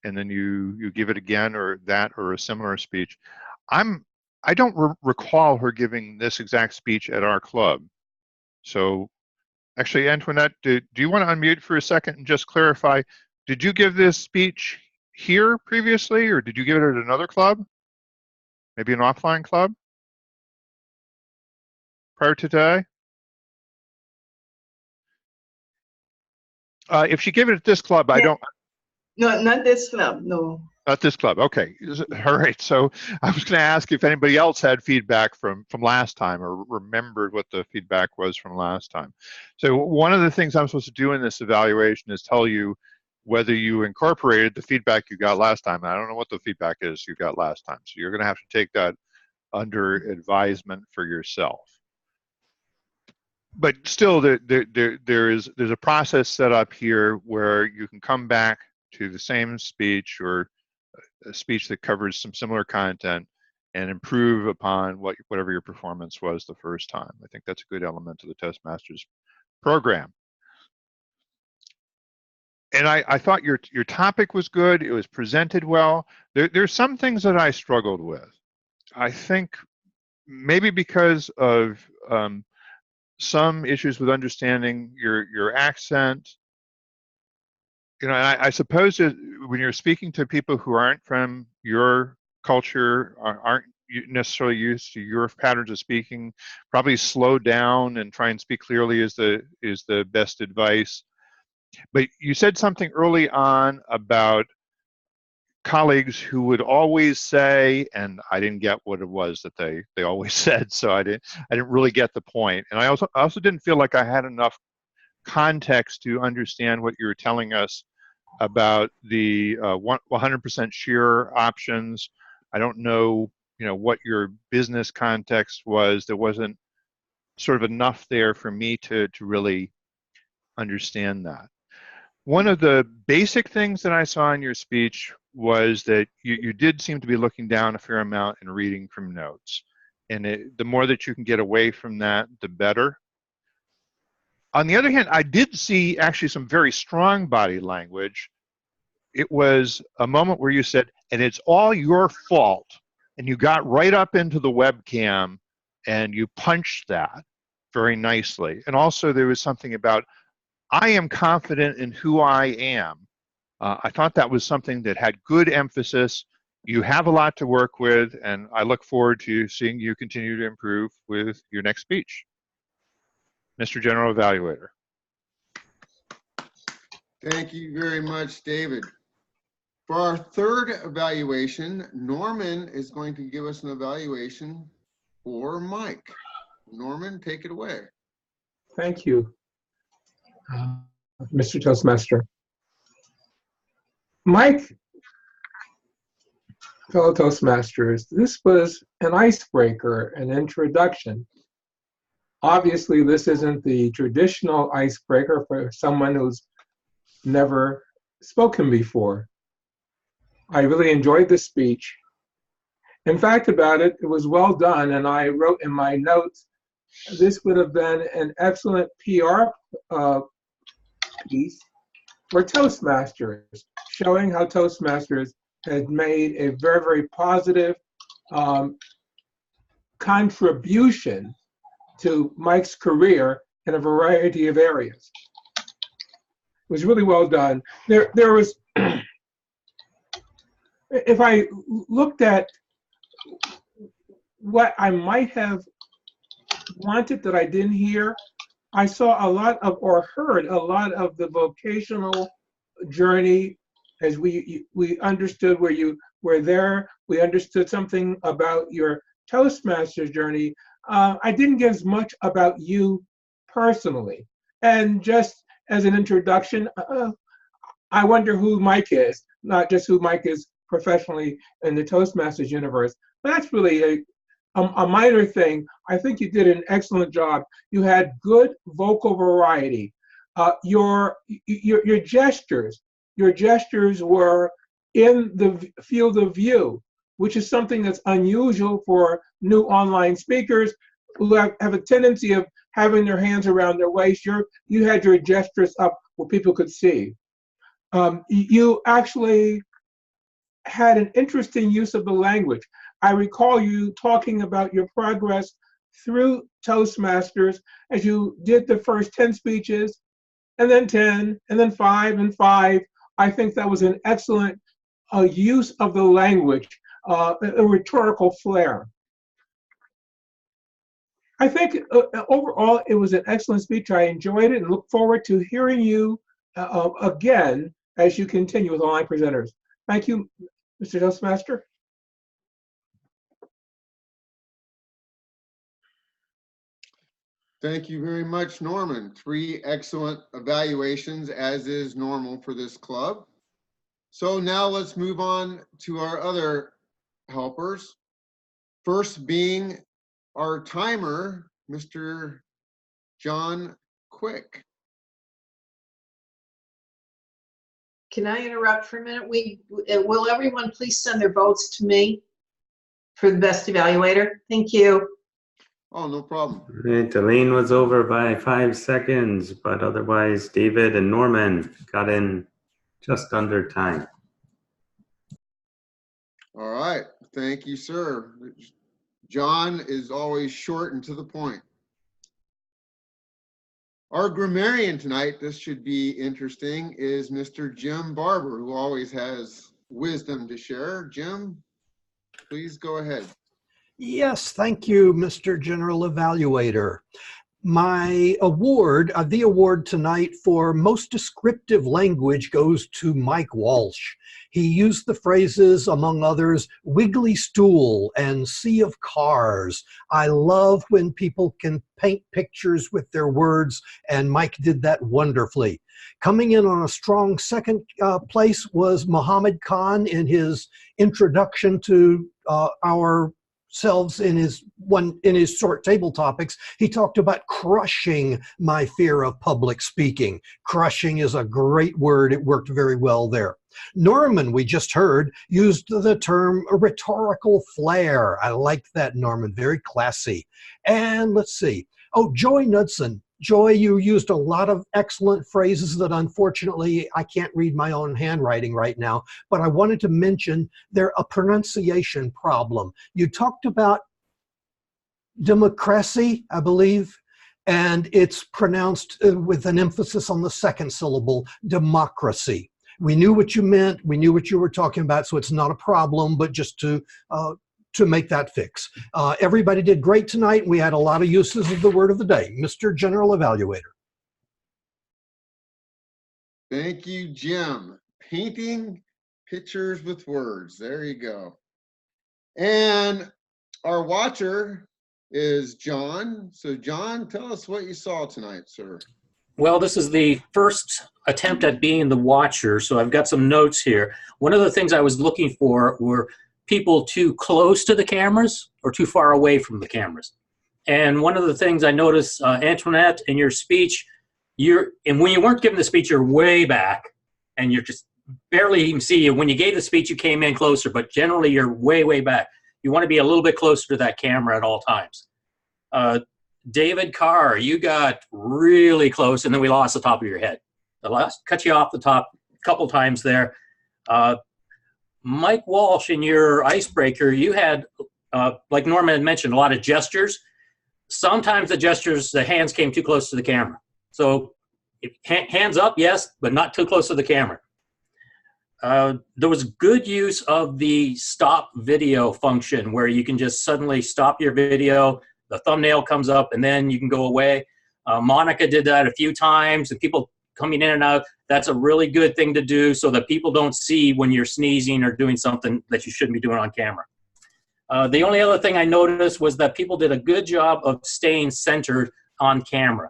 and then you give it again, or a similar speech. I don't recall her giving this exact speech at our club. So actually, Antoinette, do you want to unmute for a second and just clarify, did you give this speech here previously, or did you give it at another club? Maybe an offline club prior to today? If she gave it at this club, yeah. I don't. No, not this club, no. Not this club, okay. All right, so I was gonna ask if anybody else had feedback from last time or remembered what the feedback was from last time. So one of the things I'm supposed to do in this evaluation is tell you whether you incorporated the feedback you got last time. I don't know what the feedback is you got last time, so you're gonna have to take that under advisement for yourself. But still, there's a process set up here where you can come back to the same speech or a speech that covers some similar content and improve upon whatever your performance was the first time. I think that's a good element of the Toastmasters program. And I thought your topic was good. It was presented well. There's some things that I struggled with. I think maybe because of some issues with understanding your accent. You know, I suppose that when you're speaking to people who aren't from your culture, aren't necessarily used to your patterns of speaking, probably slow down and try and speak clearly is the best advice. But you said something early on about colleagues who would always say, and I didn't get what it was that they always said, so I didn't really get the point. And I also didn't feel like I had enough context to understand what you were telling us about the 100% shear options. I don't know, what your business context was. There wasn't sort of enough there for me to really understand that. One of the basic things that I saw in your speech was that you did seem to be looking down a fair amount and reading from notes. And the more that you can get away from that, the better. On the other hand, I did see actually some very strong body language. It was a moment where you said, and it's all your fault. And you got right up into the webcam and you punched that very nicely. And also there was something about, I am confident in who I am. I thought that was something that had good emphasis. You have a lot to work with, and I look forward to seeing you continue to improve with your next speech. Mr. General Evaluator. Thank you very much, David. For our third evaluation, Norman is going to give us an evaluation for Mike. Norman, take it away. Thank you, Mr. Toastmaster. Mike, fellow Toastmasters, this was an icebreaker, an introduction. Obviously, this isn't the traditional icebreaker for someone who's never spoken before. I really enjoyed the speech. In fact, about it, it was well done, and I wrote in my notes, this would have been an excellent PR piece for Toastmasters, showing how Toastmasters had made a very, very positive contribution to Mike's career in a variety of areas. It was really well done. There was, if I looked at what I might have wanted that I didn't hear, I saw a lot of, or heard a lot of the vocational journey as we understood where you were there. We understood something about your Toastmasters journey. I didn't get as much about you personally. And just as an introduction, I wonder who Mike is, not just who Mike is professionally in the Toastmasters universe. But that's really a minor thing. I think you did an excellent job. You had good vocal variety. Your gestures were in the field of view, which is something that's unusual for new online speakers who have a tendency of having their hands around their waist. You had your gestures up where people could see. You actually had an interesting use of the language. I recall you talking about your progress through Toastmasters as you did the first 10 speeches, and then 10, and then 5 and 5. I think that was an excellent use of the language, a rhetorical flair. I think overall it was an excellent speech. I enjoyed it and look forward to hearing you again as you continue with online presenters. Thank you, Mr. Toastmaster. Thank you very much, Norman. 3 excellent evaluations, as is normal for this club. So now let's move on to our other helpers. First being our timer, Mr. John Quick. Can I interrupt for a minute? Will everyone please send their votes to me for the best evaluator? Thank you. Oh, no problem. Right, Elaine was over by 5 seconds, but otherwise David and Norman got in just under time. All right, thank you, sir. John is always short and to the point. Our grammarian tonight, this should be interesting, is Mr. Jim Barber, who always has wisdom to share. Jim, please go ahead. Yes, thank you, Mr. General Evaluator. My award, the award tonight for most descriptive language goes to Mike Walsh. He used the phrases, among others, wiggly stool and sea of cars. I love when people can paint pictures with their words, and Mike did that wonderfully. Coming in on a strong second place was Muhammad Khan in his introduction to ourselves in his short table topics. He talked about crushing my fear of public speaking. Crushing is a great word. It worked very well there. Norman, we just heard, used the term rhetorical flair. I like that, Norman. Very classy. And let's see. Oh, Joy Knudsen. Joy, you used a lot of excellent phrases that unfortunately I can't read my own handwriting right now, but I wanted to mention they're a pronunciation problem. You talked about democracy, I believe, and it's pronounced with an emphasis on the second syllable, democracy. We knew what you meant, we knew what you were talking about, so it's not a problem, but just to make that fix. Everybody did great tonight. We had a lot of uses of the word of the day. Mr. General Evaluator. Thank you, Jim. Painting pictures with words. There you go. And our watcher is John. So John, tell us what you saw tonight, sir. Well, this is the first attempt at being the watcher, so I've got some notes here. One of the things I was looking for were people too close to the cameras or too far away from the cameras. And one of the things I noticed, Antoinette, in your speech, and when you weren't giving the speech, you're way back, and you're just barely even see you. When you gave the speech, you came in closer, but generally you're way, way back. You want to be a little bit closer to that camera at all times. David Carr, you got really close, and then we lost the top of your head. Cut you off the top a couple times there. Mike Walsh, in your icebreaker, you had, like Norman had mentioned, a lot of gestures. Sometimes the hands came too close to the camera. So hands up, yes, but not too close to the camera. There was good use of the stop video function where you can just suddenly stop your video, the thumbnail comes up, and then you can go away. Monica did that a few times, and people coming in and out. That's a really good thing to do so that people don't see when you're sneezing or doing something that you shouldn't be doing on camera. The only other thing I noticed was that people did a good job of staying centered on camera.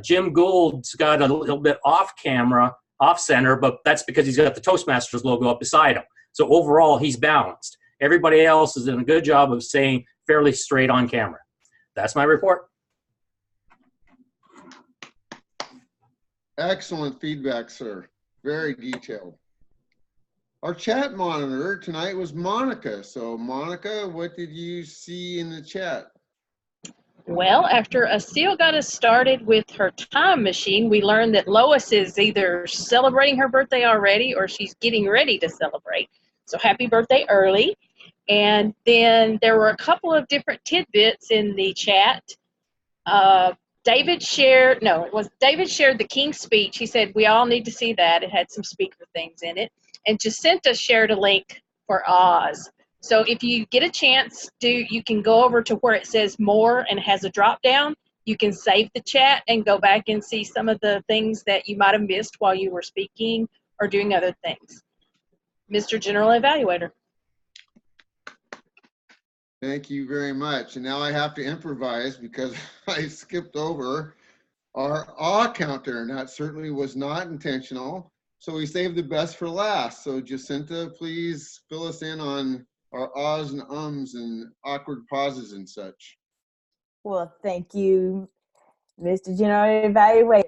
Jim Gould's got a little bit off camera, off center, but that's because he's got the Toastmasters logo up beside him. So overall, he's balanced. Everybody else is doing a good job of staying fairly straight on camera. That's my report. Excellent feedback, sir. Very detailed. Our chat monitor tonight was Monica. So Monica, what did you see in the chat? Well, after Asil got us started with her time machine, we learned that Lois is either celebrating her birthday already or she's getting ready to celebrate. So happy birthday early. And then there were a couple of different tidbits in the chat. David shared the King's speech. He said, we all need to see that. It had some speaker things in it. And Jacinta shared a link for Oz. So if you get a chance, you can go over to where it says more and has a drop down. You can save the chat and go back and see some of the things that you might have missed while you were speaking or doing other things. Mr. General Evaluator. Thank you very much. And now I have to improvise because I skipped over our awe counter, and that certainly was not intentional. So we saved the best for last. So Jacinta, please fill us in on our ahs and ums and awkward pauses and such. Well, thank you, Mr. General Evaluator.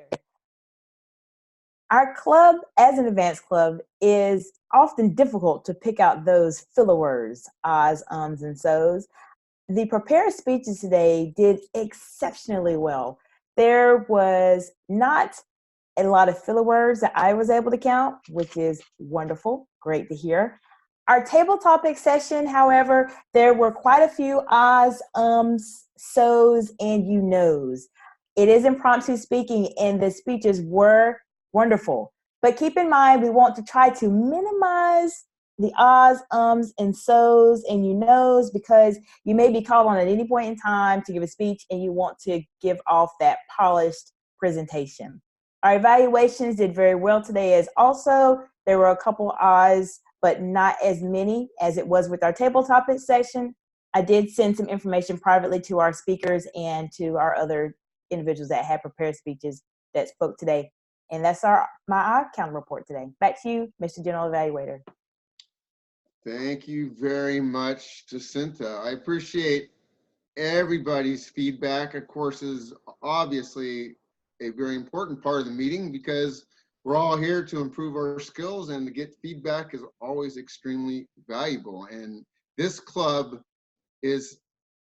Our club, as an advanced club, is often difficult to pick out those filler words, ahs, ums, and so's. The prepared speeches today did exceptionally well. There was not a lot of filler words that I was able to count, which is wonderful, great to hear. Our table topic session, however, there were quite a few ahs, ums, so's, and you knows. It is impromptu speaking, and the speeches were wonderful. But keep in mind, we want to try to minimize the ahs, ums, and so's, and you knows, because you may be called on at any point in time to give a speech, and you want to give off that polished presentation. Our evaluations did very well today, as also there were a couple ahs, but not as many as it was with our table topics section. I did send some information privately to our speakers and to our other individuals that had prepared speeches that spoke today. And that's my eye count report today. Back to you, Mr. General Evaluator. Thank you very much, Jacinta. I appreciate everybody's feedback. Of course, is obviously a very important part of the meeting because we're all here to improve our skills, and to get feedback is always extremely valuable. And this club is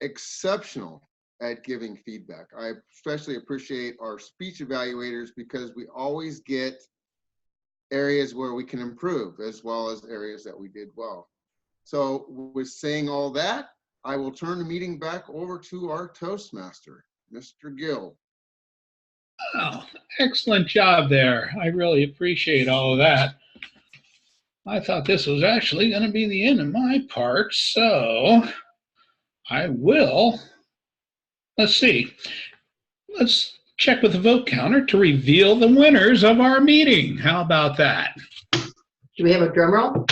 exceptional at giving feedback. I especially appreciate our speech evaluators because we always get areas where we can improve as well as areas that we did well. So with saying all that, I will turn the meeting back over to our Toastmaster, Mr. Gill. Oh, excellent job there. I really appreciate all of that. I thought this was actually going to be the end of my part, so I will. Let's see. Let's check with the vote counter to reveal the winners of our meeting. How about that? Do we have a drum roll?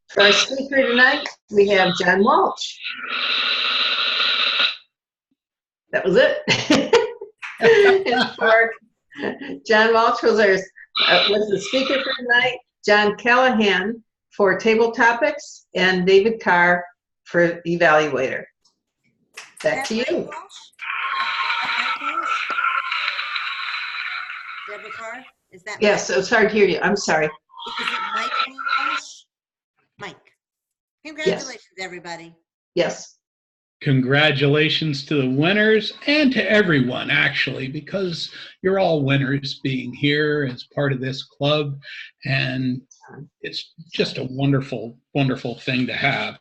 For our speaker tonight, we have John Walsh. That was it. And for John Walsh was the speaker for tonight. John Callahan for table topics, and David Carr for evaluator. Back to you. Deborah Carr? Is that Yes, Mike? it's hard to hear you. I'm sorry. Is it Mike Walsh? Mike. Congratulations, everybody. Yes. Congratulations to the winners and to everyone, actually, because you're all winners being here as part of this club. And it's just a wonderful, wonderful thing to have.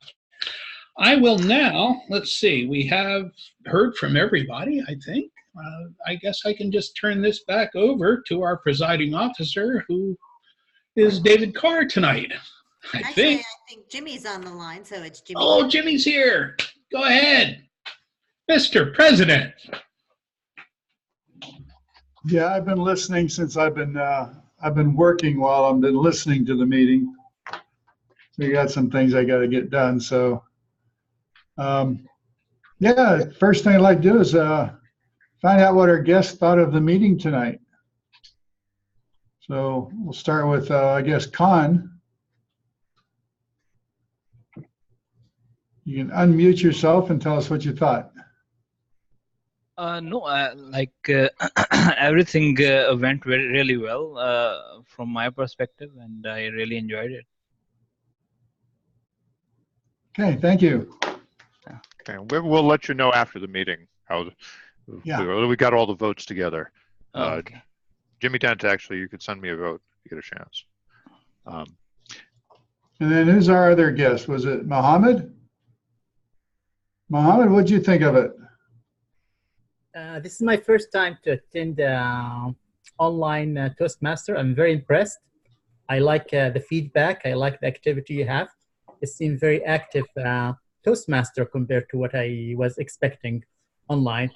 I will now, let's see, we have heard from everybody, I think. I guess I can just turn this back over to our presiding officer, who is David Carr tonight. I think Jimmy's on the line, so it's Jimmy. Oh, Jimmy's here. Go ahead, Mr. President. Yeah, I've been listening since I've been working while I've been listening to the meeting. So you got some things I got to get done. So, yeah, first thing I'd like to do is find out what our guests thought of the meeting tonight. So we'll start with, I guess, Con. You can unmute yourself and tell us what you thought. No, everything went really well from my perspective, and I really enjoyed it. Okay, thank you. Okay, we'll let you know after the meeting how we got all the votes together. Okay. Jimmy Dent, actually, you could send me a vote if you get a chance. And then who's our other guest? Was it Mohammed? Mohammed, what'd you think of it? This is my first time to attend online Toastmaster. I'm very impressed. I like the feedback. I like the activity you have. It seems very active Toastmaster compared to what I was expecting online.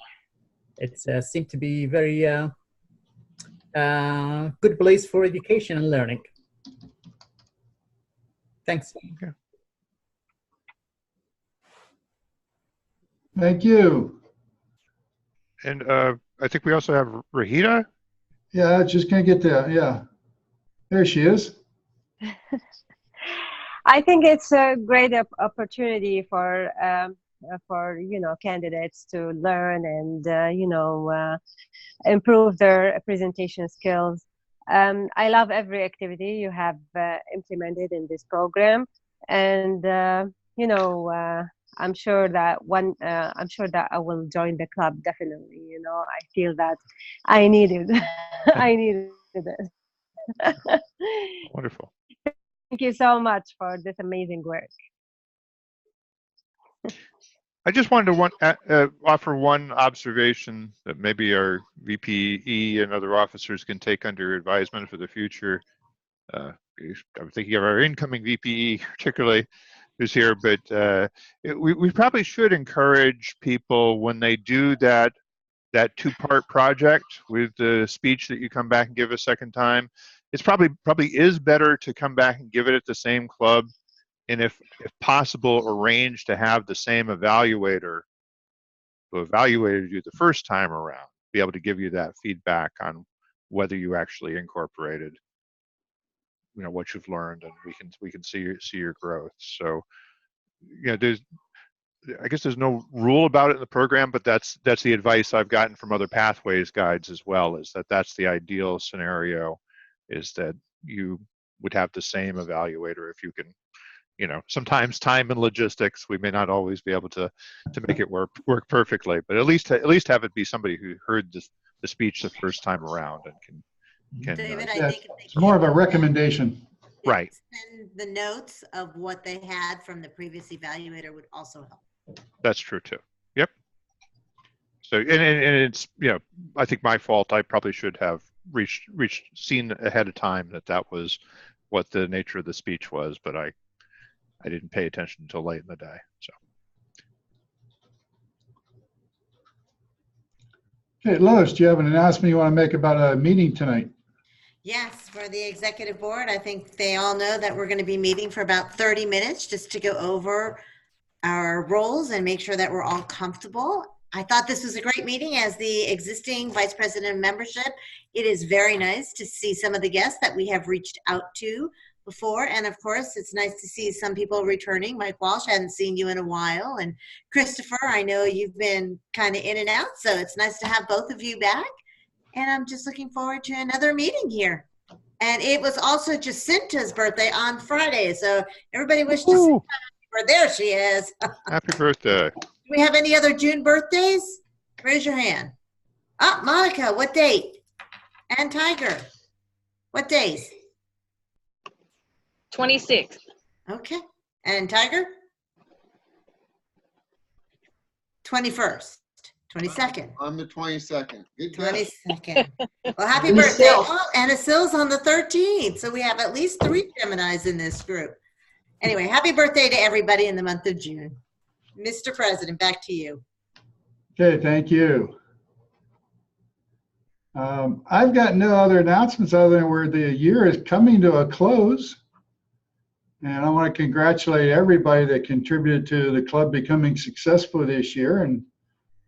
It seemed to be very good place for education and learning. Thanks. Okay. Thank you. And I think we also have Rahita. Yeah, just can't get there. Yeah, there she is. I think it's a great opportunity for candidates to learn and improve their presentation skills. I love every activity you have implemented in this program, and I'm sure that I will join the club definitely. I feel that I needed I needed it. Wonderful. Thank you so much for this amazing work. I just wanted to offer one observation that maybe our VPE and other officers can take under advisement for the future. I'm thinking of our incoming VPE particularly, who's here, but we probably should encourage people when they do that two-part project with the speech that you come back and give a second time. It's probably is better to come back and give it at the same club, and if possible, arrange to have the same evaluator who evaluated you the first time around be able to give you that feedback on whether you actually incorporated, you know, what you've learned, and we can see your growth. So, you know, I guess there's no rule about it in the program, but that's the advice I've gotten from other pathways guides as well, is that's the ideal scenario, is that you would have the same evaluator if you can. You know, sometimes time and logistics, we may not always be able to make it work perfectly, but at least have it be somebody who heard the speech the first time around and can David, yeah, it's more of a recommendation. Right. Send the notes of what they had from the previous evaluator would also help. That's true too. Yep. So and it's, you know, I think my fault. I probably should have seen ahead of time that was what the nature of the speech was, but I didn't pay attention until late in the day. So. Okay, Lois, do you have an announcement you want to make about a meeting tonight? Yes, for the executive board, I think they all know that we're going to be meeting for about 30 minutes just to go over our roles and make sure that we're all comfortable. I thought this was a great meeting as the existing vice president of membership. It is very nice to see some of the guests that we have reached out to before. And of course, it's nice to see some people returning. Mike Walsh, hadn't seen you in a while. And Christopher, I know you've been kind of in and out, so it's nice to have both of you back. And I'm just looking forward to another meeting here. And it was also Jacinta's birthday on Friday, so everybody wish Jacinta happy birthday. There she is. Happy birthday. Do we have any other June birthdays? Raise your hand. Oh, Monica, what date? And Tiger, what days? 26th. Okay. And Tiger? 21st. 22nd. On the 22nd. Good guess. 22nd. Well, happy And birthday. Sil. Oh, and Asil's on the 13th. So we have at least 3 Geminis in this group. Anyway, happy birthday to everybody in the month of June. Mr. President, back to you. Okay, thank you. I've got no other announcements other than where the year is coming to a close. And I want to congratulate everybody that contributed to the club becoming successful this year and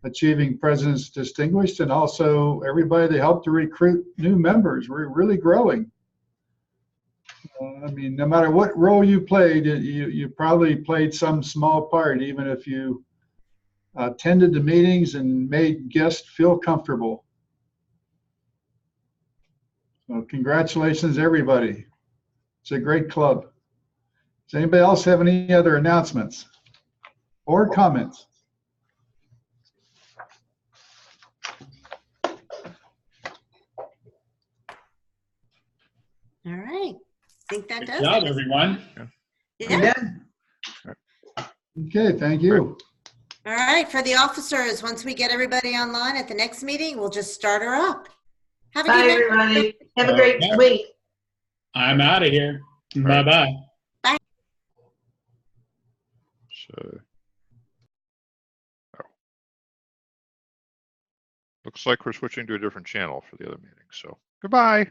achieving President's Distinguished, and also everybody that helped to recruit new members. We're really growing. I mean, no matter what role you played, you probably played some small part, even if you attended the meetings and made guests feel comfortable. So congratulations, everybody. It's a great club. Does anybody else have any other announcements or comments? All right. I think that Good does job, it. everyone. Yeah. Okay, thank you. All right. For the officers, once we get everybody online at the next meeting, we'll just start her up. Have a Bye, good night. everybody. Have a great Okay. week. I'm out of here. Bye-bye. So, looks like we're switching to a different channel for the other meeting. So goodbye.